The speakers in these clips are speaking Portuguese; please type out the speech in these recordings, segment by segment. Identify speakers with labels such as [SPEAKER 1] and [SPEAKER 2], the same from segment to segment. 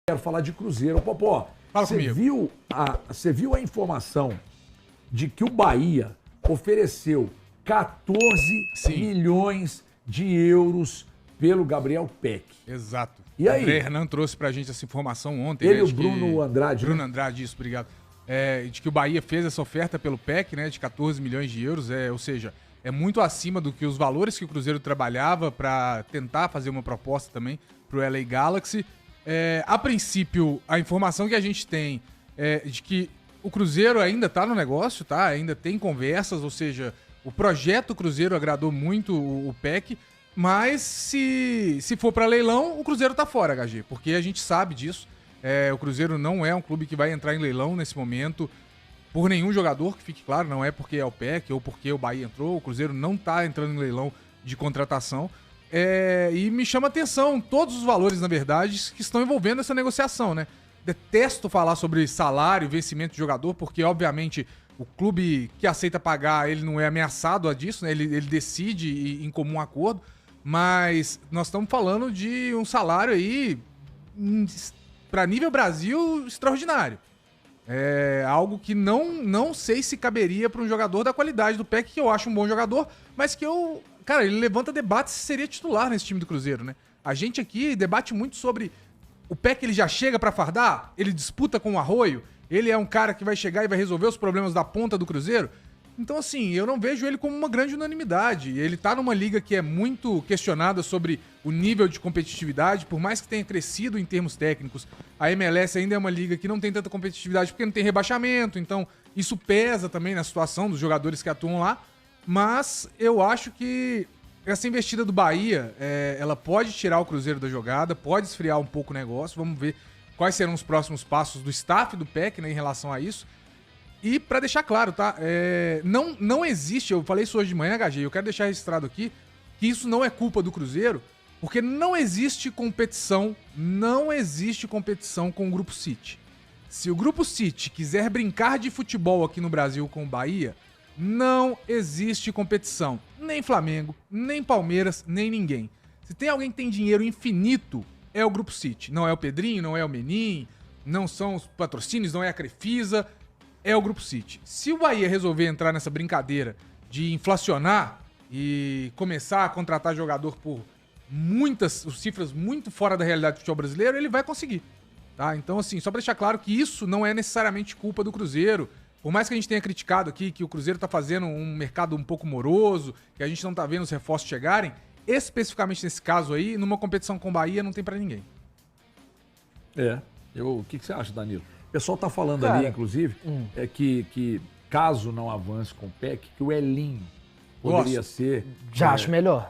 [SPEAKER 1] Quero falar de Cruzeiro. Popó,
[SPEAKER 2] Fala
[SPEAKER 1] você
[SPEAKER 2] comigo.
[SPEAKER 1] você viu a informação de que o Bahia ofereceu 14
[SPEAKER 2] Sim.
[SPEAKER 1] milhões de euros pelo Gabriel Peck.
[SPEAKER 2] Exato.
[SPEAKER 1] E aí?
[SPEAKER 2] O André Hernan trouxe pra gente essa informação ontem.
[SPEAKER 1] Ele
[SPEAKER 2] né,
[SPEAKER 1] e o
[SPEAKER 2] de
[SPEAKER 1] Bruno Andrade,
[SPEAKER 2] Bruno
[SPEAKER 1] né?
[SPEAKER 2] Andrade, isso, obrigado. De que o Bahia fez essa oferta pelo PEC, né, de 14 milhões de euros, ou seja, é muito acima do que os valores que o Cruzeiro trabalhava para tentar fazer uma proposta também pro LA Galaxy. A princípio, a informação que a gente tem é de que o Cruzeiro ainda tá no negócio, tá? Ainda tem conversas, ou seja, o projeto Cruzeiro agradou muito o PEC, mas se for para leilão, o Cruzeiro tá fora, HG, porque a gente sabe disso. O Cruzeiro não é um clube que vai entrar em leilão nesse momento por nenhum jogador, que fique claro, não é porque é o PEC ou porque o Bahia entrou, o Cruzeiro não tá entrando em leilão de contratação. E me chama a atenção todos os valores, na verdade, que estão envolvendo essa negociação, né? Detesto falar sobre salário, vencimento de jogador, porque, obviamente, o clube que aceita pagar, ele não é ameaçado a disso, né? Ele decide em comum acordo, mas nós estamos falando de um salário aí para nível Brasil extraordinário. Algo que não sei se caberia para um jogador da qualidade do PEC, que eu acho um bom jogador, mas que cara, ele levanta debate se seria titular nesse time do Cruzeiro, né? A gente aqui debate muito sobre o PEC, ele já chega pra fardar? Ele disputa com o Arroio? Ele é um cara que vai chegar e vai resolver os problemas da ponta do Cruzeiro? Então, assim, eu não vejo ele como uma grande unanimidade. Ele tá numa liga que é muito questionada sobre o nível de competitividade, por mais que tenha crescido em termos técnicos. A MLS ainda é uma liga que não tem tanta competitividade porque não tem rebaixamento, então isso pesa também na situação dos jogadores que atuam lá. Mas eu acho que essa investida do Bahia, ela pode tirar o Cruzeiro da jogada, pode esfriar um pouco o negócio. Vamos ver quais serão os próximos passos do staff do PEC, né, em relação a isso. E pra deixar claro, tá? Não existe, eu falei isso hoje de manhã, HG, eu quero deixar registrado aqui que isso não é culpa do Cruzeiro, porque não existe competição com o Grupo City. Se o Grupo City quiser brincar de futebol aqui no Brasil com o Bahia, não existe competição. Nem Flamengo, nem Palmeiras, nem ninguém. Se tem alguém que tem dinheiro infinito, é o Grupo City. Não é o Pedrinho, não é o Menin, não são os patrocínios, não é a Crefisa, é o Grupo City. Se o Bahia resolver entrar nessa brincadeira de inflacionar e começar a contratar jogador por muitas cifras muito fora da realidade do futebol brasileiro, ele vai conseguir. Tá? Então, assim, só pra deixar claro que isso não é necessariamente culpa do Cruzeiro. Por mais que a gente tenha criticado aqui que o Cruzeiro tá fazendo um mercado um pouco moroso, que a gente não tá vendo os reforços chegarem, especificamente nesse caso aí, numa competição com o Bahia, não tem pra ninguém.
[SPEAKER 1] O que você acha, Danilo? O pessoal tá falando
[SPEAKER 3] Cara,
[SPEAKER 1] ali, inclusive, que caso não avance com o PEC, que o Elinho poderia ser...
[SPEAKER 3] Já acho melhor.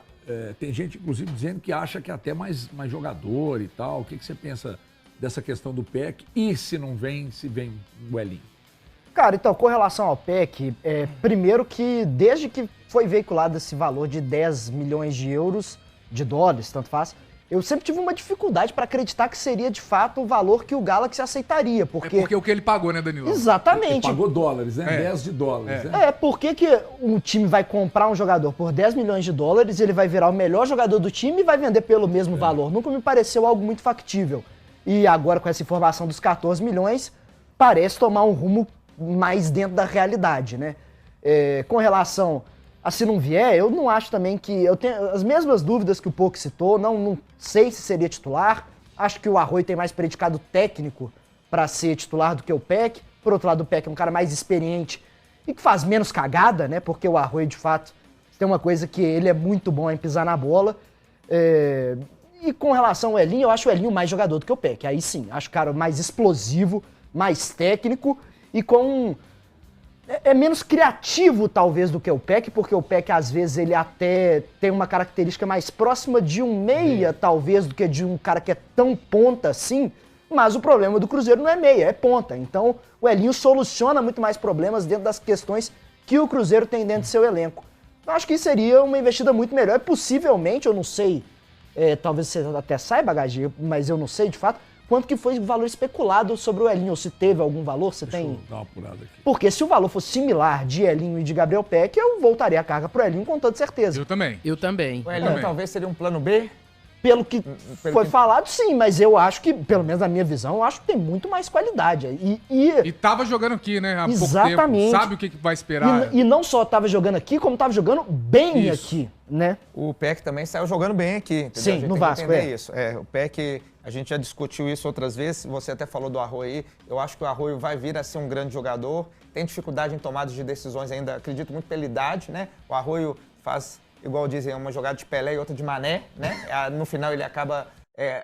[SPEAKER 1] Tem gente, inclusive, dizendo que acha que é até mais jogador e tal. O que você pensa dessa questão do PEC? E se não vem, se vem o Elinho?
[SPEAKER 3] Cara, então, com relação ao PEC, primeiro que desde que foi veiculado esse valor de 10 milhões de euros, de dólares, tanto faz, eu sempre tive uma dificuldade para acreditar que seria de fato o valor que o Galaxy aceitaria, porque...
[SPEAKER 2] Porque o que ele pagou, né, Danilo?
[SPEAKER 3] Exatamente.
[SPEAKER 1] Ele pagou dólares, né? 10 de dólares, né?
[SPEAKER 3] Por que um time vai comprar um jogador por 10 milhões de dólares, ele vai virar o melhor jogador do time e vai vender pelo mesmo valor? Nunca me pareceu algo muito factível. E agora, com essa informação dos 14 milhões, parece tomar um rumo mais dentro da realidade, né? Com relação a se não vier, eu não acho também que... Eu tenho as mesmas dúvidas que o Poco citou, não sei se seria titular. Acho que o Arroio tem mais predicado técnico para ser titular do que o PEC. Por outro lado, o PEC é um cara mais experiente e que faz menos cagada, né? Porque o Arroio, de fato, tem uma coisa que ele é muito bom em pisar na bola. E com relação ao Elinho, eu acho o Elinho mais jogador do que o PEC. Aí sim, acho o cara mais explosivo, mais técnico e com... É menos criativo, talvez, do que o PEC, porque o PEC, às vezes, ele até tem uma característica mais próxima de um meia, talvez, do que de um cara que é tão ponta assim, mas o problema do Cruzeiro não é meia, é ponta. Então, o Elinho soluciona muito mais problemas dentro das questões que o Cruzeiro tem dentro do seu elenco. Eu acho que seria uma investida muito melhor. Possivelmente, eu não sei, talvez você até saiba, HG, mas eu não sei, de fato, quanto que foi o valor especulado sobre o Elinho, ou se teve algum valor, Deixa eu
[SPEAKER 1] dar uma apurada aqui.
[SPEAKER 3] Porque se o valor fosse similar de Elinho e de Gabriel Peck, eu voltaria a carga pro Elinho com toda certeza.
[SPEAKER 2] Eu também.
[SPEAKER 4] Eu também.
[SPEAKER 5] O Elinho talvez seria um plano B?
[SPEAKER 3] Pelo que foi falado, sim, mas eu acho que, pelo menos na minha visão, eu acho que tem muito mais qualidade.
[SPEAKER 2] E tava jogando aqui, né? Há
[SPEAKER 3] exatamente.
[SPEAKER 2] pouco tempo. Sabe o que vai esperar.
[SPEAKER 3] E não só tava jogando aqui, como tava jogando bem
[SPEAKER 2] Isso.
[SPEAKER 3] aqui, né?
[SPEAKER 4] O PEC também saiu jogando bem aqui, entendeu?
[SPEAKER 3] Sim,
[SPEAKER 4] a gente
[SPEAKER 3] no
[SPEAKER 4] tem
[SPEAKER 3] Vasco,
[SPEAKER 4] que entender isso. O PEC, a gente já discutiu isso outras vezes, você até falou do Arroio aí, eu acho que o Arroio vai vir a ser um grande jogador, tem dificuldade em tomadas de decisões ainda, acredito muito pela idade, né? O Arroio faz, igual dizem, uma jogada de Pelé e outra de Mané, né? No final ele acaba,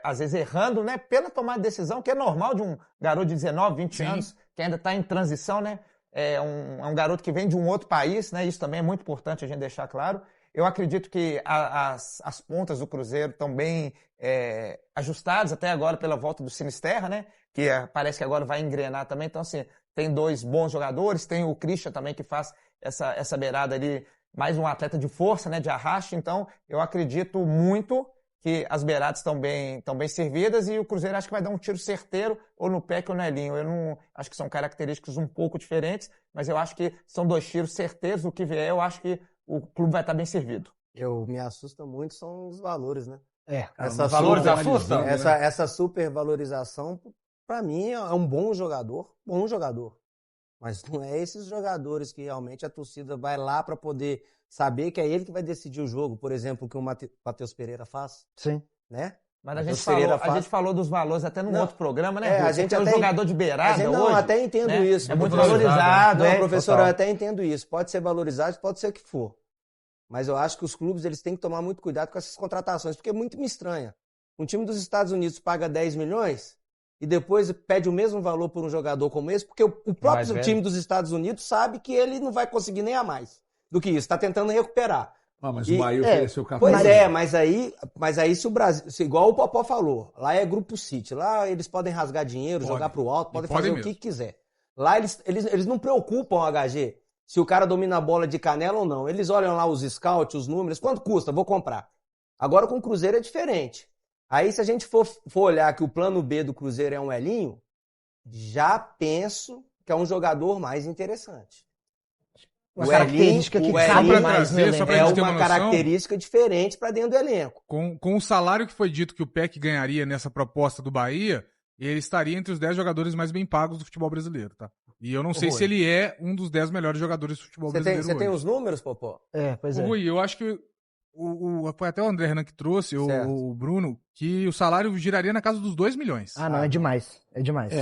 [SPEAKER 4] às vezes, errando, né? Pela tomada de decisão, que é normal de um garoto de 19, 20 anos, que ainda está em transição, né? É um garoto que vem de um outro país, né? Isso também é muito importante a gente deixar claro. Eu acredito que as pontas do Cruzeiro estão bem ajustadas até agora pela volta do Sinisterra, né? Que parece que agora vai engrenar também. Então, assim, tem 2 bons jogadores, tem o Christian também que faz essa beirada ali, mais um atleta de força, né? De arraste. Então, eu acredito muito que as beiradas estão bem servidas e o Cruzeiro acho que vai dar um tiro certeiro ou no PEC ou no Elinho. Eu não acho que são características um pouco diferentes, mas eu acho que são 2 tiros certeiros. O que vier, eu acho que o clube vai estar bem servido.
[SPEAKER 5] Me assusta muito são os valores, né?
[SPEAKER 1] Os valores assustam.
[SPEAKER 5] Essa supervalorização, para mim, é um bom jogador. Mas não é esses jogadores que realmente a torcida vai lá para poder saber que é ele que vai decidir o jogo. Por exemplo, o que o Matheus Pereira faz.
[SPEAKER 3] Sim.
[SPEAKER 5] Né?
[SPEAKER 4] Mas a gente falou dos valores até num outro programa, né?
[SPEAKER 5] A gente
[SPEAKER 4] tem um jogador de beirada hoje.
[SPEAKER 5] Não, até entendo
[SPEAKER 4] né?
[SPEAKER 5] isso.
[SPEAKER 4] É muito valorizado.
[SPEAKER 5] Não, professor, eu até entendo isso. Pode ser valorizado, pode ser o que for. Mas eu acho que os clubes eles têm que tomar muito cuidado com essas contratações, porque é muito me estranha. Um time dos Estados Unidos paga 10 milhões e depois pede o mesmo valor por um jogador como esse, porque o próprio time dos Estados Unidos sabe que ele não vai conseguir nem a mais do que isso. Está tentando recuperar.
[SPEAKER 1] Mas o Bahia ofereceu 14.
[SPEAKER 5] Pois mas aí se o Brasil, igual o Popó falou, lá é Grupo City, lá eles podem rasgar dinheiro, jogar pro alto, podem fazer o que quiser. Lá eles não preocupam o HG se o cara domina a bola de canela ou não. Eles olham lá os scouts, os números, quanto custa? Vou comprar. Agora com o Cruzeiro é diferente. Aí se a gente for olhar que o plano B do Cruzeiro é um Elinho, já penso que é um jogador mais interessante.
[SPEAKER 3] Uma característica que cabe mais no elenco.
[SPEAKER 5] É uma característica diferente para dentro do elenco.
[SPEAKER 2] Com o salário que foi dito que o PEC ganharia nessa proposta do Bahia, ele estaria entre os 10 jogadores mais bem pagos do futebol brasileiro, tá? E eu não sei se ele é um dos 10 melhores jogadores do futebol brasileiro hoje.
[SPEAKER 5] Você tem os números, Popó?
[SPEAKER 3] Pois é.
[SPEAKER 2] Rui, eu acho que foi até o André Renan que trouxe, o Bruno, que o salário giraria na casa dos 2 milhões.
[SPEAKER 3] Não, é demais. É demais.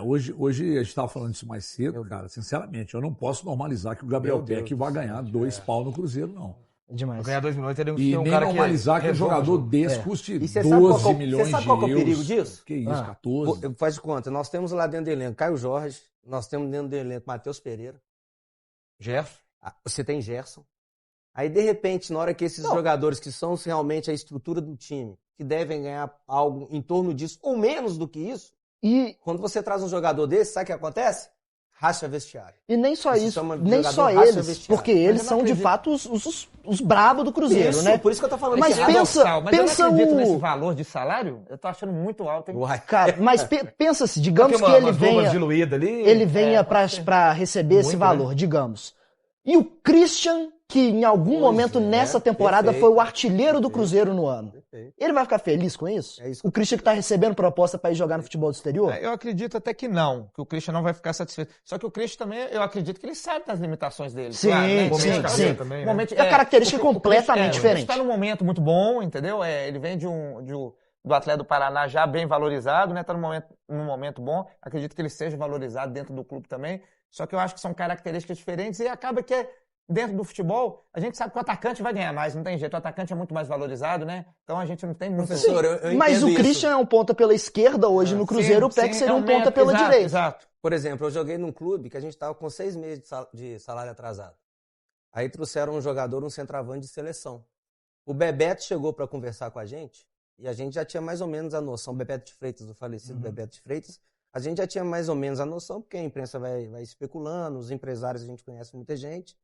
[SPEAKER 1] Hoje a gente estava falando isso mais cedo, cara. Sinceramente, eu não posso normalizar que o Gabriel Peck vai ganhar 2 pau no Cruzeiro, não.
[SPEAKER 3] É demais.
[SPEAKER 6] Ganhar 2 milhões teria
[SPEAKER 1] E
[SPEAKER 6] um
[SPEAKER 1] nem
[SPEAKER 6] cara
[SPEAKER 1] normalizar que um jogador desse custe 12 milhões de euros.
[SPEAKER 5] Você sabe qual é o perigo disso?
[SPEAKER 1] Que isso, 14?
[SPEAKER 5] Faz de conta, nós temos lá dentro do elenco Caio Jorge, nós temos dentro do elenco Matheus Pereira.
[SPEAKER 6] Gerson.
[SPEAKER 5] Você tem Gerson. Aí, de repente, na hora que esses jogadores que são realmente a estrutura do time, que devem ganhar algo em torno disso, ou menos do que isso, e quando você traz um jogador desse, sabe o que acontece? Racha vestiário.
[SPEAKER 3] E nem só isso, nem só eles, porque eles são de fato os brabos do Cruzeiro,
[SPEAKER 5] isso,
[SPEAKER 3] né?
[SPEAKER 5] Por isso que eu tô falando.
[SPEAKER 3] Mas pensa
[SPEAKER 4] eu não acredito nesse valor de salário, eu tô achando muito alto. Hein?
[SPEAKER 3] Cara, mas pensa-se, digamos que ele venha pra receber esse valor, digamos. E o Christian, que em algum momento nessa temporada foi o artilheiro do Cruzeiro no ano. Ele vai ficar feliz com isso? O Christian que tá recebendo proposta para ir jogar no futebol do exterior?
[SPEAKER 4] Eu acredito até que não, que o Christian não vai ficar satisfeito. Só que o Christian também, eu acredito que ele sabe das limitações dele.
[SPEAKER 3] Sim,
[SPEAKER 4] claro, né?
[SPEAKER 3] sim.
[SPEAKER 6] Também,
[SPEAKER 4] Momento,
[SPEAKER 3] é a característica completamente diferente.
[SPEAKER 4] Ele está num momento muito bom, entendeu? Ele vem do Atlético do Paraná já bem valorizado, né? Está num momento bom. Acredito que ele seja valorizado dentro do clube também. Só que eu acho que são características diferentes e acaba que dentro do futebol, a gente sabe que o atacante vai ganhar mais, não tem jeito. O atacante é muito mais valorizado, né? Então a gente não tem muito...
[SPEAKER 5] Professor, eu
[SPEAKER 3] mas o Christian é um ponta pela esquerda hoje no Cruzeiro, o Peck seria um ponta pela direita.
[SPEAKER 4] Exato.
[SPEAKER 5] Por exemplo, eu joguei num clube que a gente estava com 6 meses de salário atrasado. Aí trouxeram um jogador, um centroavante de seleção. O Bebeto chegou para conversar com a gente e a gente já tinha mais ou menos a noção, o Bebeto de Freitas, o falecido Bebeto de Freitas, a gente já tinha mais ou menos a noção, porque a imprensa vai especulando, os empresários a gente conhece muita gente.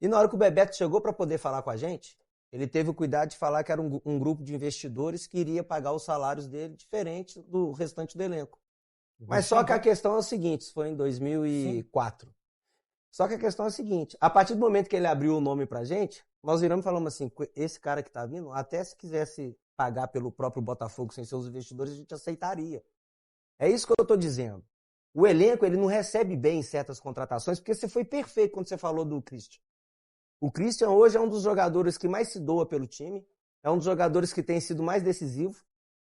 [SPEAKER 5] E na hora que o Bebeto chegou para poder falar com a gente, ele teve o cuidado de falar que era um grupo de investidores que iria pagar os salários dele diferente do restante do elenco. Mas só que a questão é o seguinte, isso foi em 2004. Sim. Só que a questão é a seguinte, a partir do momento que ele abriu o nome pra gente, nós viramos e falamos assim, esse cara que tá vindo, até se quisesse pagar pelo próprio Botafogo sem seus investidores, a gente aceitaria. É isso que eu estou dizendo. O elenco ele não recebe bem certas contratações, porque você foi perfeito quando você falou do Christian. O Christian hoje é um dos jogadores que mais se doa pelo time, é um dos jogadores que tem sido mais decisivo,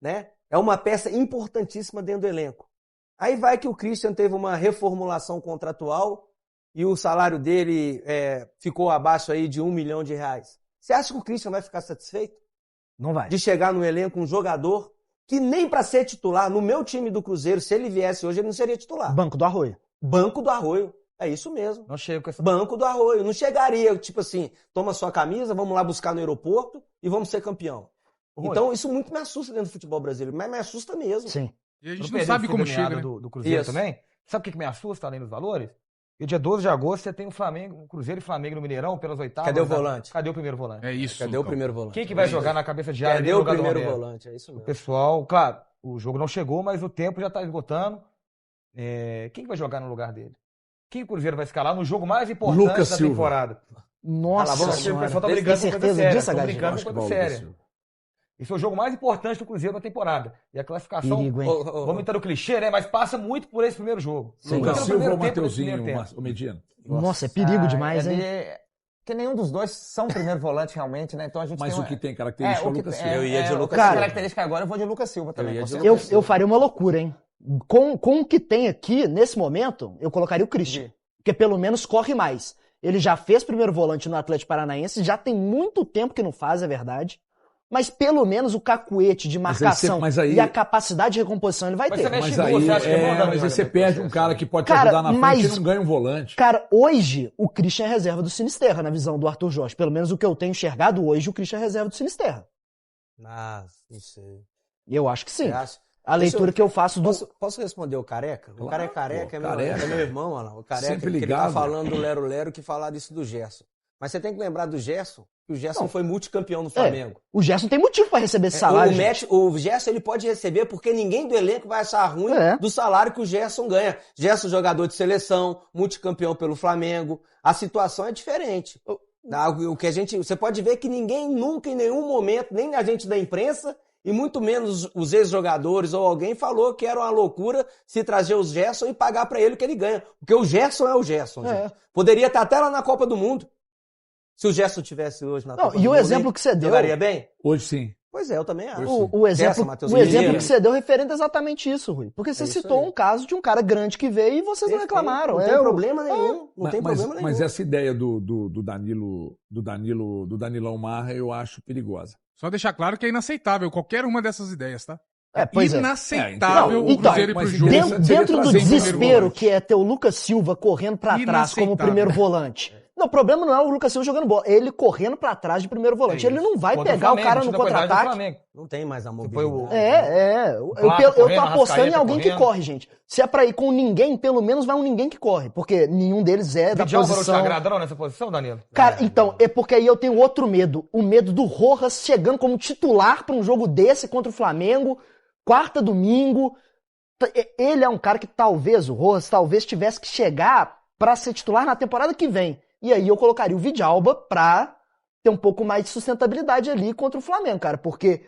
[SPEAKER 5] né? É uma peça importantíssima dentro do elenco. Aí vai que o Christian teve uma reformulação contratual e o salário dele ficou abaixo aí de R$1 milhão. Você acha que o Christian vai ficar satisfeito?
[SPEAKER 3] Não vai.
[SPEAKER 5] De chegar no elenco um jogador que nem para ser titular, no meu time do Cruzeiro, se ele viesse hoje, ele não seria titular.
[SPEAKER 3] Banco do Arroio.
[SPEAKER 5] Banco do Arroio. É isso mesmo.
[SPEAKER 6] Não chego com essa...
[SPEAKER 5] Banco do Arroio. Não chegaria, tipo assim, toma sua camisa, vamos lá buscar no aeroporto e vamos ser campeão. Então, isso muito me assusta dentro do futebol brasileiro, mas me assusta mesmo.
[SPEAKER 3] Sim.
[SPEAKER 2] E a gente
[SPEAKER 6] Não
[SPEAKER 2] não
[SPEAKER 6] perdeu
[SPEAKER 2] sabe
[SPEAKER 6] o
[SPEAKER 2] como
[SPEAKER 6] fio da
[SPEAKER 2] chega,
[SPEAKER 6] meada
[SPEAKER 2] né?
[SPEAKER 6] do Cruzeiro
[SPEAKER 5] Isso.
[SPEAKER 6] também? Sabe o que me assusta, além dos valores? E dia 12 de agosto você tem o Cruzeiro e Flamengo no Mineirão pelas oitavas.
[SPEAKER 5] Cadê o volante?
[SPEAKER 6] Cadê o primeiro volante?
[SPEAKER 2] É isso.
[SPEAKER 5] Cadê o primeiro volante?
[SPEAKER 6] Quem que vai jogar na cabeça de área
[SPEAKER 5] Cadê
[SPEAKER 6] no
[SPEAKER 5] o
[SPEAKER 6] lugar do
[SPEAKER 5] primeiro
[SPEAKER 6] Romero?
[SPEAKER 5] volante? É isso
[SPEAKER 6] O
[SPEAKER 5] mesmo.
[SPEAKER 6] pessoal, claro, o jogo não chegou, mas o tempo já está esgotando. Quem que vai jogar no lugar dele? Quem o Cruzeiro vai escalar no jogo mais importante
[SPEAKER 1] Lucas
[SPEAKER 6] da
[SPEAKER 1] Silva.
[SPEAKER 6] temporada?
[SPEAKER 3] Nossa
[SPEAKER 6] Cala a boca, o
[SPEAKER 3] senhora.
[SPEAKER 6] pessoal tá
[SPEAKER 3] Tem
[SPEAKER 6] brigando com coisa
[SPEAKER 3] certeza
[SPEAKER 6] séria.
[SPEAKER 3] disso,
[SPEAKER 6] Tô
[SPEAKER 3] Agostinho?
[SPEAKER 6] brincando
[SPEAKER 1] Acho
[SPEAKER 6] com
[SPEAKER 1] que
[SPEAKER 6] coisa
[SPEAKER 1] vai o Lucas
[SPEAKER 6] séria.
[SPEAKER 1] Silva.
[SPEAKER 6] Esse é o jogo mais importante do Cruzeiro na temporada. E a classificação,
[SPEAKER 3] Perigo, hein?
[SPEAKER 6] vamos entrar no clichê, né? Mas passa muito por esse primeiro jogo.
[SPEAKER 1] Lucas
[SPEAKER 6] Porque no
[SPEAKER 1] Silva
[SPEAKER 6] primeiro
[SPEAKER 1] ou
[SPEAKER 6] tempo, nesse
[SPEAKER 1] Mateuzinho,
[SPEAKER 6] primeiro tempo.
[SPEAKER 1] o Medina?
[SPEAKER 3] Nossa, é perigo demais, hein?
[SPEAKER 4] Porque nenhum dos dois são primeiro volante realmente, né? Então a gente
[SPEAKER 1] Mas
[SPEAKER 4] tem
[SPEAKER 1] o que tem característica é o Lucas Silva.
[SPEAKER 5] Eu ia de
[SPEAKER 4] o
[SPEAKER 5] Lucas
[SPEAKER 4] que tem
[SPEAKER 3] Silva.
[SPEAKER 4] característica agora, eu vou de Lucas Silva também.
[SPEAKER 5] ia
[SPEAKER 4] com
[SPEAKER 5] de
[SPEAKER 4] certeza.
[SPEAKER 3] Eu faria uma loucura, hein? Com o que tem aqui, nesse momento, eu colocaria o Christian. Porque pelo menos corre mais. Ele já fez primeiro volante no Atlético Paranaense, já tem muito tempo que não faz, é verdade. Mas pelo menos o cacuete de marcação
[SPEAKER 1] mas aí-
[SPEAKER 3] e a capacidade de recomposição ele vai
[SPEAKER 6] Mas
[SPEAKER 3] ter.
[SPEAKER 6] você mexe
[SPEAKER 1] Mas
[SPEAKER 6] duas,
[SPEAKER 1] aí,
[SPEAKER 6] você acha que é bom,
[SPEAKER 1] mas
[SPEAKER 6] Dani?
[SPEAKER 1] aí você perde um cara que pode te
[SPEAKER 3] Cara,
[SPEAKER 1] ajudar na frente
[SPEAKER 3] mas-
[SPEAKER 1] e não ganha um volante.
[SPEAKER 3] Cara, hoje o Christian é reserva do Sinisterra, na visão do Arthur Jorge. Pelo menos o que eu tenho enxergado hoje, o Christian é reserva do Sinisterra.
[SPEAKER 5] Ah, não sei.
[SPEAKER 3] Eu acho que sim.
[SPEAKER 5] Você acha?
[SPEAKER 3] A leitura que eu faço do...
[SPEAKER 5] Posso responder o Careca? O
[SPEAKER 1] Claro,
[SPEAKER 5] cara é careca,
[SPEAKER 1] pô,
[SPEAKER 5] é, meu,
[SPEAKER 1] Careca.
[SPEAKER 5] é meu irmão, olha lá. O Careca,
[SPEAKER 1] Sempre
[SPEAKER 5] que ele tá
[SPEAKER 1] ligado.
[SPEAKER 5] falando do Lero Lero que falar isso do Gerson. Mas você tem que lembrar do Gerson, que o Gerson foi multicampeão no Flamengo.
[SPEAKER 3] O Gerson tem motivo pra receber esse salário. gente.
[SPEAKER 5] O Gerson ele pode receber porque ninguém do elenco vai achar ruim
[SPEAKER 3] É.
[SPEAKER 5] do salário que o Gerson ganha. Gerson, jogador de seleção, multicampeão pelo Flamengo. A situação é diferente. O que você pode ver que ninguém nunca, em nenhum momento, nem a gente da imprensa, e muito menos os ex-jogadores ou alguém falou que era uma loucura se trazer o Gerson e pagar pra ele o que ele ganha. Porque o Gerson é o Gerson,
[SPEAKER 3] É.
[SPEAKER 5] gente. Poderia estar até lá na Copa do Mundo. Se o Gerson tivesse hoje na
[SPEAKER 3] Não,
[SPEAKER 5] Copa
[SPEAKER 3] e
[SPEAKER 5] do
[SPEAKER 3] o
[SPEAKER 5] Mundo,
[SPEAKER 3] exemplo
[SPEAKER 5] ele
[SPEAKER 3] que você deu-
[SPEAKER 5] jogaria bem?
[SPEAKER 1] Hoje sim.
[SPEAKER 5] Pois é, eu também acho.
[SPEAKER 3] O exemplo,
[SPEAKER 5] Gerson, Matheus
[SPEAKER 3] o exemplo
[SPEAKER 5] Mineiro.
[SPEAKER 3] que você deu referente a exatamente isso, Rui. Porque você
[SPEAKER 5] isso
[SPEAKER 3] citou
[SPEAKER 5] aí.
[SPEAKER 3] um caso de um cara grande que veio e vocês não reclamaram.
[SPEAKER 5] Não tem problema nenhum. Não tem problema nenhum.
[SPEAKER 1] Mas essa ideia do Danilão Marra eu acho perigosa.
[SPEAKER 2] Só deixar claro que é inaceitável qualquer uma dessas ideias, tá?
[SPEAKER 3] Pois é.
[SPEAKER 2] Inaceitável
[SPEAKER 3] Não,
[SPEAKER 2] o Cruzeiro ir
[SPEAKER 1] mas
[SPEAKER 2] pro jogo.
[SPEAKER 1] interessante seria
[SPEAKER 3] Dentro do
[SPEAKER 1] trazer um primeiro
[SPEAKER 3] desespero
[SPEAKER 1] volante.
[SPEAKER 3] que é ter o Lucas Silva correndo pra trás como
[SPEAKER 2] Inaceitável.
[SPEAKER 3] primeiro volante. Não, o problema não é o Lucas Silva jogando bola, é ele correndo pra trás de primeiro volante. Ele não vai
[SPEAKER 6] Contra
[SPEAKER 3] pegar o
[SPEAKER 6] Flamengo,
[SPEAKER 3] cara
[SPEAKER 6] time
[SPEAKER 3] no
[SPEAKER 6] da qualidade do
[SPEAKER 3] contra-ataque.
[SPEAKER 6] Flamengo.
[SPEAKER 5] Não tem mais a
[SPEAKER 6] Foi
[SPEAKER 5] mobilidade.
[SPEAKER 3] Eu
[SPEAKER 6] Vlaco
[SPEAKER 3] tô
[SPEAKER 6] correndo,
[SPEAKER 3] apostando em
[SPEAKER 6] Arrascaeta
[SPEAKER 3] alguém que
[SPEAKER 6] correndo.
[SPEAKER 3] corre, gente. Se é pra ir com ninguém, pelo menos vai um ninguém que corre. Porque nenhum deles é da
[SPEAKER 6] Vidal não te
[SPEAKER 3] posição.
[SPEAKER 6] agrada não nessa posição, Danilo?
[SPEAKER 3] Cara, então, é porque aí eu tenho outro medo. O medo do Rojas chegando como titular pra um jogo desse contra o Flamengo, quarta, domingo. Ele é um cara que talvez, o Rojas, talvez tivesse que chegar pra ser titular na temporada que vem. E aí eu colocaria o Vidalba pra ter um pouco mais de sustentabilidade ali contra o Flamengo, cara. Porque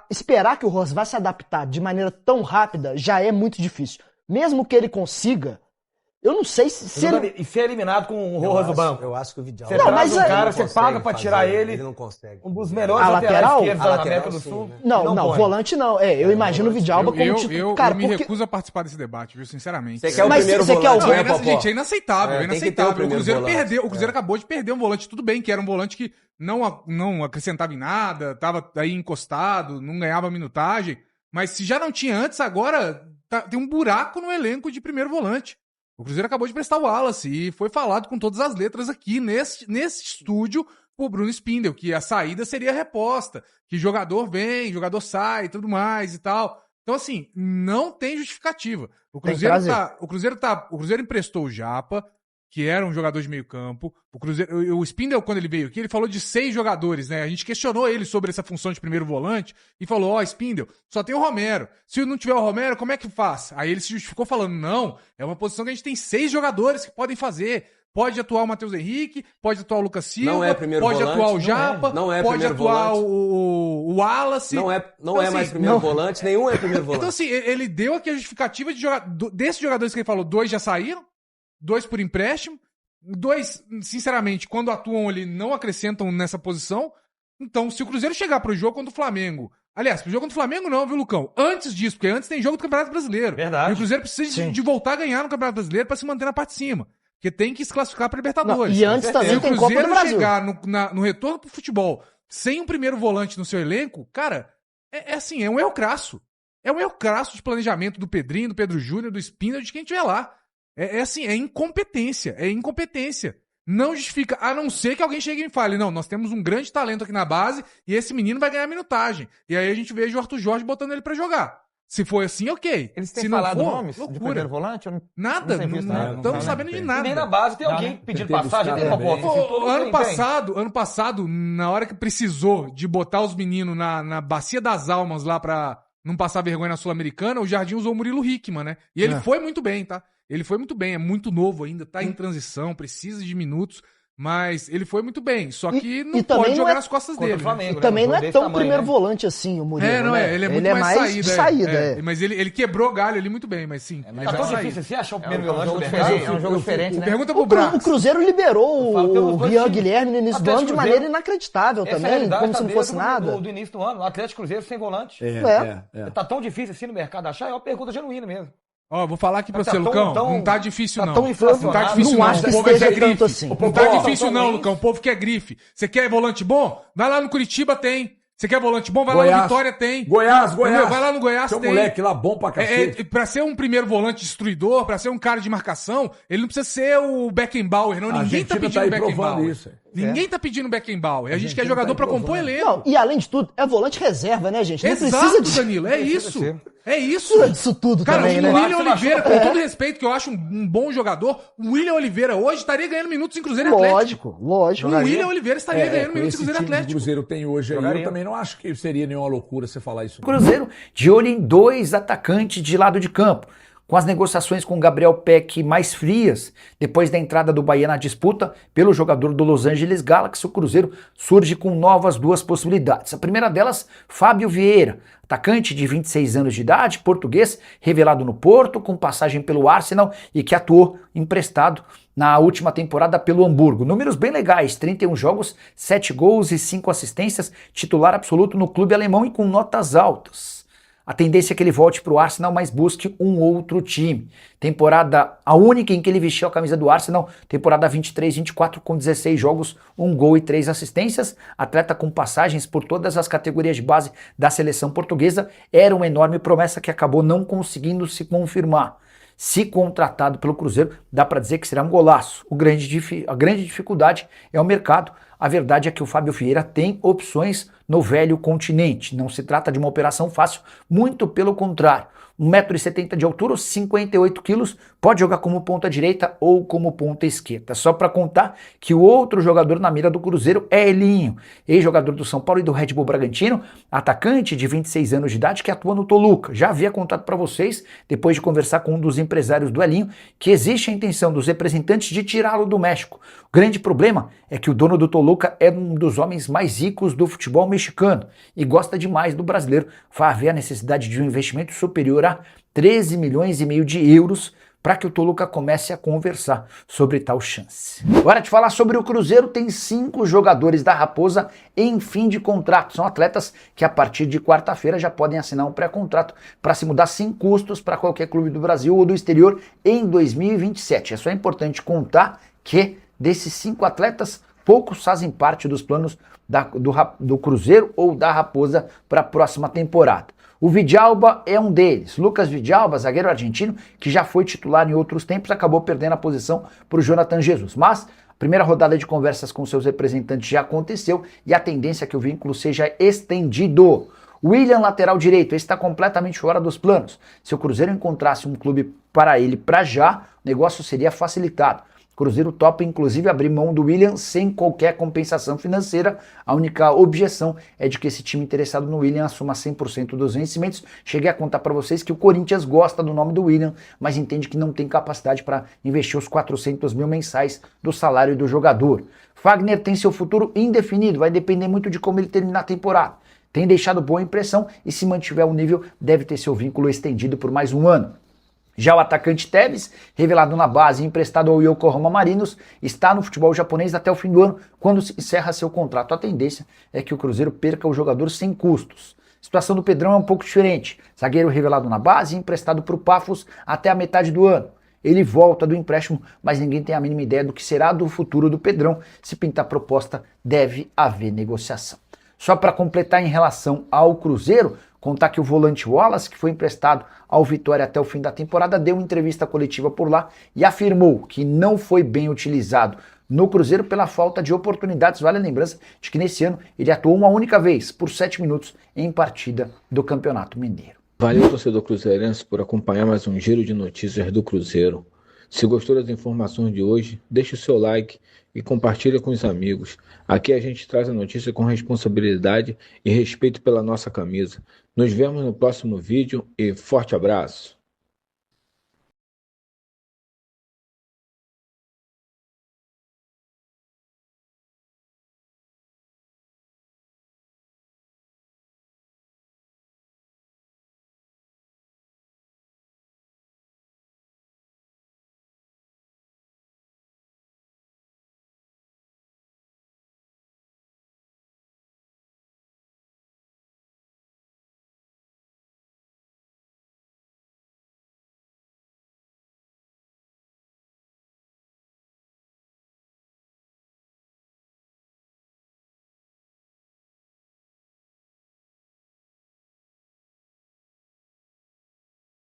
[SPEAKER 3] esperar que o Rojas vá se adaptar de maneira tão rápida já é muito difícil. Mesmo que ele consiga, eu não sei se ele...
[SPEAKER 6] E ser eliminado com o Rojas no banco.
[SPEAKER 5] Eu acho que o Vidal.
[SPEAKER 6] Você
[SPEAKER 3] Não,
[SPEAKER 6] traz
[SPEAKER 3] mas
[SPEAKER 6] um
[SPEAKER 3] aí-
[SPEAKER 6] cara,
[SPEAKER 5] Ele
[SPEAKER 6] você
[SPEAKER 5] não
[SPEAKER 6] paga
[SPEAKER 5] consegue
[SPEAKER 6] pra tirar
[SPEAKER 5] fazer,
[SPEAKER 6] ele.
[SPEAKER 5] Ele não consegue.
[SPEAKER 6] Um dos melhores
[SPEAKER 3] A
[SPEAKER 6] laterais
[SPEAKER 3] lateral?
[SPEAKER 6] esquerdos
[SPEAKER 5] A
[SPEAKER 6] da
[SPEAKER 5] lateral,
[SPEAKER 6] América do
[SPEAKER 5] sim,
[SPEAKER 6] Sul.
[SPEAKER 5] né?
[SPEAKER 3] Não,
[SPEAKER 6] põe.
[SPEAKER 3] volante não. Eu imagino o Vidalba como tipo...
[SPEAKER 2] Eu
[SPEAKER 3] Cara,
[SPEAKER 2] me
[SPEAKER 3] porque...
[SPEAKER 2] recuso a participar desse debate, viu? Sinceramente.
[SPEAKER 5] Você quer o
[SPEAKER 3] Mas
[SPEAKER 5] primeiro
[SPEAKER 3] você quer
[SPEAKER 5] volante,
[SPEAKER 3] alguém-
[SPEAKER 5] né, Popó?
[SPEAKER 2] Gente, é inaceitável,
[SPEAKER 5] É,
[SPEAKER 2] é
[SPEAKER 5] tem que ter o
[SPEAKER 2] inaceitável. O
[SPEAKER 5] primeiro
[SPEAKER 2] Cruzeiro
[SPEAKER 5] volante.
[SPEAKER 2] perdeu, o Cruzeiro acabou de perder um volante, tudo bem, que era um volante que não acrescentava em nada, tava aí encostado, não ganhava minutagem, mas se já não tinha antes, agora tem um buraco no elenco de primeiro volante. O Cruzeiro acabou de prestar o Wallace e foi falado com todas as letras aqui nesse estúdio por Bruno Spindel, que a saída seria reposta, que jogador vem, jogador sai e tudo mais e tal. Então, assim, não tem justificativa. O
[SPEAKER 3] Tem que
[SPEAKER 2] Cruzeiro emprestou o Japa, que era um jogador de meio campo. O Spindel, quando ele veio aqui, ele falou de 6 jogadores, né? A gente questionou ele sobre essa função de primeiro volante e falou, Spindel, só tem o Romero. Se não tiver o Romero, como é que faz? Aí ele se justificou falando, não, é uma posição que a gente tem 6 jogadores que podem fazer. Pode atuar o Matheus Henrique, pode atuar o Lucas Silva,
[SPEAKER 5] Não é primeiro
[SPEAKER 2] pode
[SPEAKER 5] volante,
[SPEAKER 2] atuar o Japa,
[SPEAKER 5] não é
[SPEAKER 2] pode
[SPEAKER 5] primeiro
[SPEAKER 2] atuar
[SPEAKER 5] volante.
[SPEAKER 2] o Wallace.
[SPEAKER 5] Não é
[SPEAKER 2] Então,
[SPEAKER 5] mais
[SPEAKER 2] assim,
[SPEAKER 5] primeiro volante, nenhum é primeiro volante.
[SPEAKER 2] Então, assim, ele deu aqui a justificativa de jogar. Desses jogadores que ele falou, 2 já saíram, 2 por empréstimo, 2, sinceramente, quando atuam ali, não acrescentam nessa posição. Então, se o Cruzeiro chegar pro jogo contra o Flamengo. Aliás, pro jogo contra o Flamengo não, viu, Lucão? Antes disso, porque antes tem jogo do Campeonato Brasileiro.
[SPEAKER 6] Verdade.
[SPEAKER 2] E o Cruzeiro precisa de voltar a ganhar no Campeonato Brasileiro pra se manter na parte de cima. Porque tem que se classificar pra Libertadores.
[SPEAKER 3] Não, e antes também
[SPEAKER 2] se o
[SPEAKER 3] tem Copa do
[SPEAKER 2] Cruzeiro
[SPEAKER 3] Brasil.
[SPEAKER 2] chegar no retorno pro futebol sem um primeiro volante no seu elenco, cara, assim, é um erro crasso. É um erro crasso de planejamento do Pedrinho, do Pedro Júnior, do Spina, de quem estiver lá. Assim, é incompetência. É incompetência. Não justifica, a não ser que alguém chegue e fale, não, nós temos um grande talento aqui na base e esse menino vai ganhar minutagem. E aí a gente veja o Arthur Jorge botando ele pra jogar. Se for assim, ok.
[SPEAKER 4] Eles têm
[SPEAKER 2] Se não
[SPEAKER 4] falado
[SPEAKER 2] for,
[SPEAKER 4] nomes de
[SPEAKER 2] loucura.
[SPEAKER 4] primeiro volante? Eu
[SPEAKER 2] Nada,
[SPEAKER 4] tenho visto
[SPEAKER 2] não estamos sabendo de nada.
[SPEAKER 6] Nem na base tem alguém pedindo passagem, tem proposta. assim, tudo
[SPEAKER 2] Ano passado, na hora que precisou de botar os meninos na Bacia das Almas lá pra não passar vergonha na Sul-Americana, o Jardim usou o Murilo Hickman, né? E ele foi muito bem, tá? Ele foi muito bem, é muito novo ainda, tá em transição, precisa de minutos, mas ele foi muito bem. Só que não
[SPEAKER 3] também
[SPEAKER 2] pode
[SPEAKER 3] não
[SPEAKER 2] jogar
[SPEAKER 3] é
[SPEAKER 2] nas costas
[SPEAKER 6] contra
[SPEAKER 2] dele.
[SPEAKER 6] o Flamengo,
[SPEAKER 3] E
[SPEAKER 6] né?
[SPEAKER 3] também
[SPEAKER 6] Um
[SPEAKER 3] não é
[SPEAKER 6] jogo
[SPEAKER 3] tão
[SPEAKER 6] desse tamanho,
[SPEAKER 3] primeiro
[SPEAKER 6] né?
[SPEAKER 3] volante assim, o Murilo.
[SPEAKER 2] Não
[SPEAKER 3] né?
[SPEAKER 2] ele é muito mais
[SPEAKER 3] de
[SPEAKER 2] saída.
[SPEAKER 3] saída.
[SPEAKER 2] Mas ele quebrou galho ali muito bem, mas sim. ele
[SPEAKER 6] Tá
[SPEAKER 2] vai
[SPEAKER 6] tão
[SPEAKER 2] sair.
[SPEAKER 6] difícil assim achar o primeiro
[SPEAKER 4] um
[SPEAKER 6] volante
[SPEAKER 4] jogo
[SPEAKER 6] do
[SPEAKER 4] diferente,
[SPEAKER 6] mercado.
[SPEAKER 4] é um jogo diferente, né?
[SPEAKER 2] Pergunta pro
[SPEAKER 3] O
[SPEAKER 2] Brax.
[SPEAKER 3] Cruzeiro liberou
[SPEAKER 6] Eu falo pelos
[SPEAKER 3] o
[SPEAKER 6] dois
[SPEAKER 3] Rian
[SPEAKER 6] times.
[SPEAKER 3] Guilherme no início do
[SPEAKER 6] Atlético
[SPEAKER 3] ano de
[SPEAKER 6] Cruzeiro.
[SPEAKER 3] maneira inacreditável
[SPEAKER 6] Essa é a
[SPEAKER 3] também,
[SPEAKER 6] realidade,
[SPEAKER 3] como
[SPEAKER 6] tá
[SPEAKER 3] se não
[SPEAKER 6] desde
[SPEAKER 3] fosse nada.
[SPEAKER 6] do início do ano. O Atlético Cruzeiro sem volante.
[SPEAKER 3] É.
[SPEAKER 6] Tá tão difícil assim no mercado achar? É uma pergunta genuína mesmo.
[SPEAKER 2] Ó, vou falar aqui pra
[SPEAKER 6] Tá
[SPEAKER 2] você,
[SPEAKER 6] tão-
[SPEAKER 2] Lucão.
[SPEAKER 6] tão-
[SPEAKER 2] Não tá difícil,
[SPEAKER 6] tá
[SPEAKER 2] não.
[SPEAKER 6] tão inflacionado.
[SPEAKER 2] Não tá difícil,
[SPEAKER 3] Não
[SPEAKER 2] não.
[SPEAKER 3] acho que
[SPEAKER 2] O povo é
[SPEAKER 3] esteja
[SPEAKER 2] grife.
[SPEAKER 3] tanto assim.
[SPEAKER 2] Não tá
[SPEAKER 6] Pô,
[SPEAKER 2] difícil,
[SPEAKER 6] tão
[SPEAKER 2] não,
[SPEAKER 6] ruins.
[SPEAKER 2] Lucão. O povo quer grife. Você quer volante bom? Vai lá no Curitiba, tem. Você quer volante bom? Vai lá no Vitória, tem.
[SPEAKER 1] Goiás.
[SPEAKER 2] Entendeu? Vai lá no Goiás,
[SPEAKER 1] Tem um
[SPEAKER 2] tem.
[SPEAKER 1] moleque lá bom pra cacete.
[SPEAKER 2] Pra ser um primeiro volante destruidor, pra ser um cara de marcação, ele não precisa ser o Beckenbauer, não.
[SPEAKER 1] A
[SPEAKER 2] Ninguém tá
[SPEAKER 1] Argentina
[SPEAKER 2] pedindo
[SPEAKER 1] tá aí
[SPEAKER 2] Beckenbauer.
[SPEAKER 1] provando isso.
[SPEAKER 2] Ninguém tá pedindo Beckenbauer. A gente quer
[SPEAKER 1] Argentina
[SPEAKER 2] jogador
[SPEAKER 1] tá
[SPEAKER 2] pra
[SPEAKER 1] aí
[SPEAKER 2] compor
[SPEAKER 1] provando.
[SPEAKER 2] elenco.
[SPEAKER 3] Não, e além de tudo, é volante reserva, né, gente? Não
[SPEAKER 2] Exato,
[SPEAKER 3] precisa de
[SPEAKER 2] Danilo. É isso.
[SPEAKER 6] ser.
[SPEAKER 2] É isso.
[SPEAKER 3] precisa disso tudo
[SPEAKER 2] Cara,
[SPEAKER 3] também,
[SPEAKER 2] o
[SPEAKER 3] né?
[SPEAKER 2] William Oliveira, com todo respeito, que eu acho um bom jogador, o William Oliveira hoje estaria ganhando minutos em Cruzeiro e Atlético.
[SPEAKER 3] Lógico.
[SPEAKER 2] O William Oliveira estaria ganhando
[SPEAKER 1] Com
[SPEAKER 2] minutos em
[SPEAKER 1] esse
[SPEAKER 2] Cruzeiro e
[SPEAKER 1] time que o
[SPEAKER 2] Atlético.
[SPEAKER 1] Cruzeiro tem hoje aí,
[SPEAKER 6] Jogaria.
[SPEAKER 1] eu também não acho que seria nenhuma loucura você falar isso.
[SPEAKER 7] Cruzeiro de olho em 2 atacantes de lado de campo. Com as negociações com o Gabriel Peck mais frias, depois da entrada do Bahia na disputa pelo jogador do Los Angeles Galaxy, o Cruzeiro surge com novas 2 possibilidades. A primeira delas, Fábio Vieira, atacante de 26 anos de idade, português, revelado no Porto, com passagem pelo Arsenal e que atuou emprestado na última temporada pelo Hamburgo. Números bem legais, 31 jogos, 7 gols e 5 assistências, titular absoluto no clube alemão e com notas altas. A tendência é que ele volte para o Arsenal, mas busque um outro time. Temporada, a única em que ele vestiu a camisa do Arsenal, temporada 23-24, com 16 jogos, 1 gol e 3 assistências. Atleta com passagens por todas as categorias de base da seleção portuguesa, era uma enorme promessa que acabou não conseguindo se confirmar. Se contratado pelo Cruzeiro, dá para dizer que será um golaço. A grande dificuldade é o mercado. A verdade é que o Fábio Vieira tem opções no velho continente. Não se trata de uma operação fácil, muito pelo contrário. 1,70 m de altura, 58 quilos, pode jogar como ponta direita ou como ponta esquerda. Só para contar que o outro jogador na mira do Cruzeiro é Elinho, ex-jogador do São Paulo e do Red Bull Bragantino, atacante de 26 anos de idade que atua no Toluca. Já havia contado para vocês, depois de conversar com um dos empresários do Elinho, que existe a intenção dos representantes de tirá-lo do México. O grande problema é que o dono do Toluca é um dos homens mais ricos do futebol mexicano e gosta demais do brasileiro. Vai haver a necessidade de um investimento superior a 13 milhões e meio de euros para que o Toluca comece a conversar sobre tal chance. Agora de falar sobre o Cruzeiro, tem 5 jogadores da Raposa em fim de contrato. São atletas que a partir de quarta-feira já podem assinar um pré-contrato para se mudar sem custos para qualquer clube do Brasil ou do exterior em 2027. É só importante contar que desses 5 atletas, poucos fazem parte dos planos do Cruzeiro ou da Raposa para a próxima temporada. O Vidalba é um deles. Lucas Vidalba, zagueiro argentino, que já foi titular em outros tempos, acabou perdendo a posição para o Jonathan Jesus. Mas a primeira rodada de conversas com seus representantes já aconteceu e a tendência é que o vínculo seja estendido. William, lateral direito, esse está completamente fora dos planos. Se o Cruzeiro encontrasse um clube para ele para já, o negócio seria facilitado. Cruzeiro topa, inclusive, abrir mão do William sem qualquer compensação financeira. A única objeção é de que esse time interessado no William assuma 100% dos vencimentos. Cheguei a contar para vocês que o Corinthians gosta do nome do William, mas entende que não tem capacidade para investir os 400 mil mensais do salário do jogador. Fagner tem seu futuro indefinido, vai depender muito de como ele terminar a temporada. Tem deixado boa impressão e, se mantiver o nível, deve ter seu vínculo estendido por mais um ano. Já o atacante Tevez, revelado na base e emprestado ao Yokohama Marinos, está no futebol japonês até o fim do ano, quando se encerra seu contrato. A tendência é que o Cruzeiro perca o jogador sem custos. A situação do Pedrão é um pouco diferente. Zagueiro revelado na base e emprestado para o Paphos até a metade do ano. Ele volta do empréstimo, mas ninguém tem a mínima ideia do que será do futuro do Pedrão. Se pintar proposta, deve haver negociação. Só para completar em relação ao Cruzeiro, contar que o volante Wallace, que foi emprestado ao Vitória até o fim da temporada, deu entrevista coletiva por lá e afirmou que não foi bem utilizado no Cruzeiro pela falta de oportunidades. Vale a lembrança de que nesse ano ele atuou uma única vez, por 7 minutos, em partida do Campeonato Mineiro.
[SPEAKER 8] Valeu, torcedor cruzeirense, por acompanhar mais um giro de notícias do Cruzeiro. Se gostou das informações de hoje, deixe o seu like e compartilhe com os amigos. Aqui a gente traz a notícia com responsabilidade e respeito pela nossa camisa. Nos vemos no próximo vídeo e forte abraço!